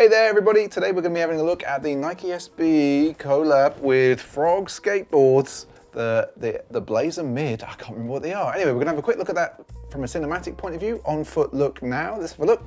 Hey there everybody, today we're going to be having a look at the Nike SB collab with Frog Skateboards, the Blazer Mid. I can't remember what they are. Anyway, we're going to have a quick look at that from a cinematic point of view. On foot look now, let's have a look.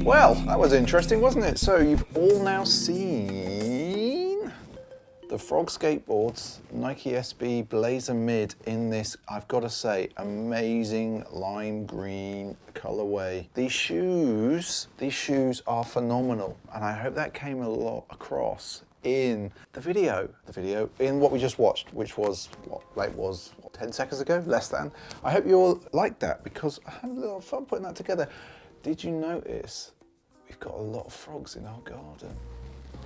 Well, that was interesting, wasn't it? So you've all now seen the Frog Skateboards Nike SB Blazer Mid in this, I've got to say, amazing lime green colorway. These shoes are phenomenal, and I hope that came a lot across in the video in what we just watched, which was what 10 seconds ago, less than. I hope you all liked that because I had a little fun putting that together. Did you notice we've got a lot of frogs in our garden?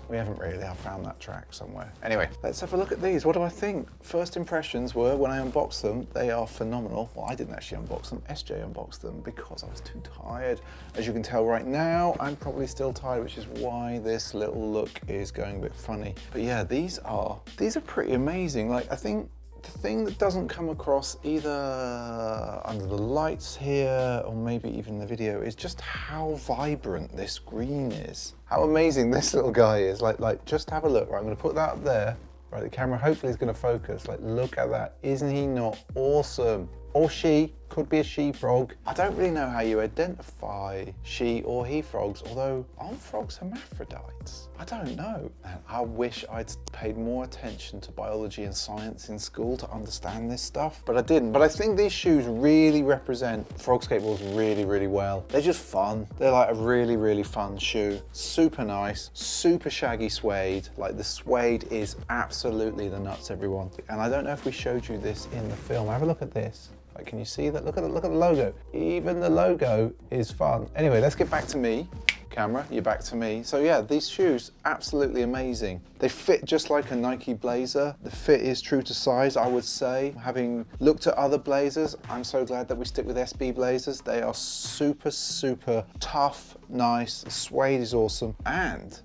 We haven't really, I found that track somewhere. Anyway, let's have a look at these. What do I think? First impressions were, when I unboxed them, they are phenomenal. Well, I didn't actually unbox them, SJ unboxed them because I was too tired. As you can tell right now, I'm probably still tired, which is why this little look is going a bit funny. But yeah, these are pretty amazing. Like, I think the thing that doesn't come across either under the lights here or maybe even the video is just how vibrant this green is. How amazing this little guy is. Like just have a look. Right, I'm going to put that up there. Right, the camera hopefully is going to focus. Like, look at that. Isn't he not awesome? Or she, could be a she frog. I don't really know how you identify she or he frogs, although aren't frogs hermaphrodites? I don't know. Man, I wish I'd paid more attention to biology and science in school to understand this stuff, but I didn't. But I think these shoes really represent Frog Skateboards really, really well. They're just fun. They're like a really, really fun shoe. Super nice, super shaggy suede. Like, the suede is absolutely the nuts, everyone. And I don't know if we showed you this in the film. Have a look at this. Like, can you see that? Look at the logo. Even the logo is fun. Anyway, let's get back to me. Camera, you're back to me. So yeah, these shoes, absolutely amazing. They fit just like a Nike Blazer. The fit is true to size, I would say. Having looked at other Blazers, I'm so glad that we stick with SB Blazers. They are super, super tough, nice. The suede is awesome. And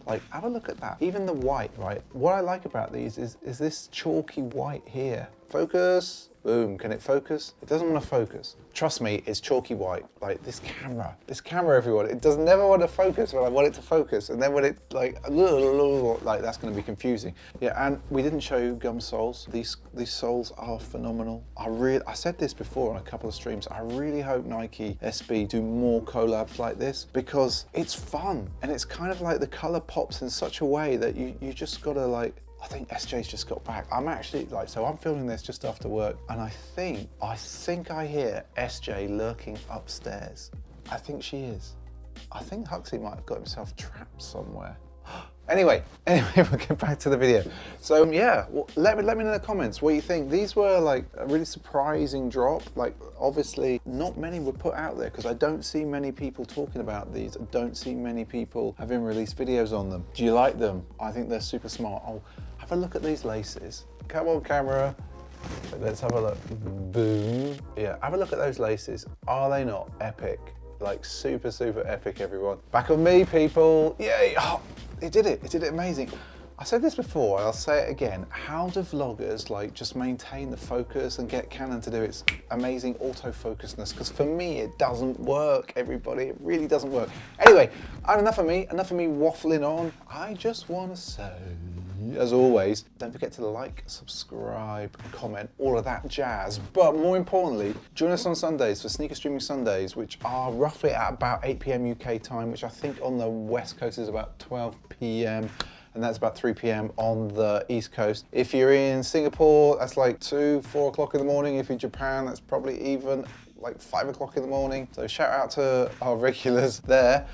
like, have a look at that. Even the white, right? What I like about these is this chalky white here. Focus. Boom, can it focus? It doesn't want to focus. Trust me, it's chalky white. Like, this camera, everyone, it does never want to focus when I want it to focus. And then when it, like that's going to be confusing. Yeah, and we didn't show you gum soles. These soles are phenomenal. I said this before on a couple of streams. I really hope Nike SB do more collabs like this because it's fun. And it's kind of like the color pops in such a way that you just got to, like, I think SJ's just got back. I'm actually, like, so I'm filming this just after work, and I think I hear SJ lurking upstairs. I think she is. I think Huxley might have got himself trapped somewhere. Anyway, we'll get back to the video. So yeah, well, let me know in the comments what you think. These were like a really surprising drop. Like, obviously not many were put out there because I don't see many people talking about these. I don't see many people having released videos on them. Do you like them? I think they're super smart. Oh, have a look at these laces. Come on, camera. So let's have a look. Boom. Yeah, have a look at those laces. Are they not epic? Like super, super epic, everyone. Back on me, people. Yay. Oh, it did it. It did it amazing. I said this before, and I'll say it again. How do vloggers like just maintain the focus and get Canon to do its amazing autofocusness? Because for me, it doesn't work, everybody. It really doesn't work. Anyway, enough of me waffling on. I just want to say, as always, don't forget to like, subscribe, comment, all of that jazz. But more importantly, join us on Sundays for Sneaker Streaming Sundays, which are roughly at about 8 PM UK time, which I think on the West Coast is about 12 PM. And that's about 3 PM on the East Coast. If you're in Singapore, that's like 2, 4 o'clock in the morning. If you're Japan, that's probably even like 5 o'clock in the morning. So shout out to our regulars there.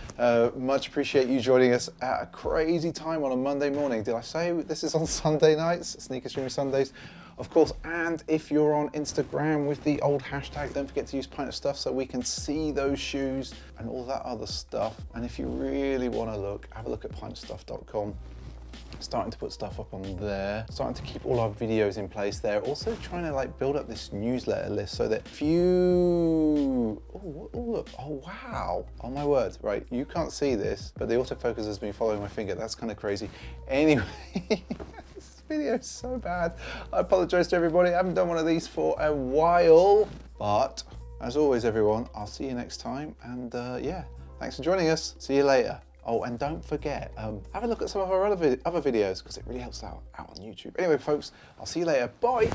Much appreciate you joining us at a crazy time on a Monday morning. Did I say this is on Sunday nights? Sneaker Streaming Sundays. Of course, and if you're on Instagram with the old hashtag, don't forget to use Pint of Stuff so we can see those shoes and all that other stuff. And if you really want to look, have a look at pintofstuff.com. Starting to put stuff up on there, starting to keep all our videos in place there. Also trying to like build up this newsletter list so that if you, oh look, oh wow, oh my word, right, you can't see this, but the autofocus has been following my finger. That's kind of crazy. Anyway, this video is so bad. I apologize to everybody. I haven't done one of these for a while, but as always, everyone, I'll see you next time. And yeah, thanks for joining us. See you later. Oh, and don't forget, have a look at some of our other videos because it really helps out on YouTube. Anyway, folks, I'll see you later. Bye.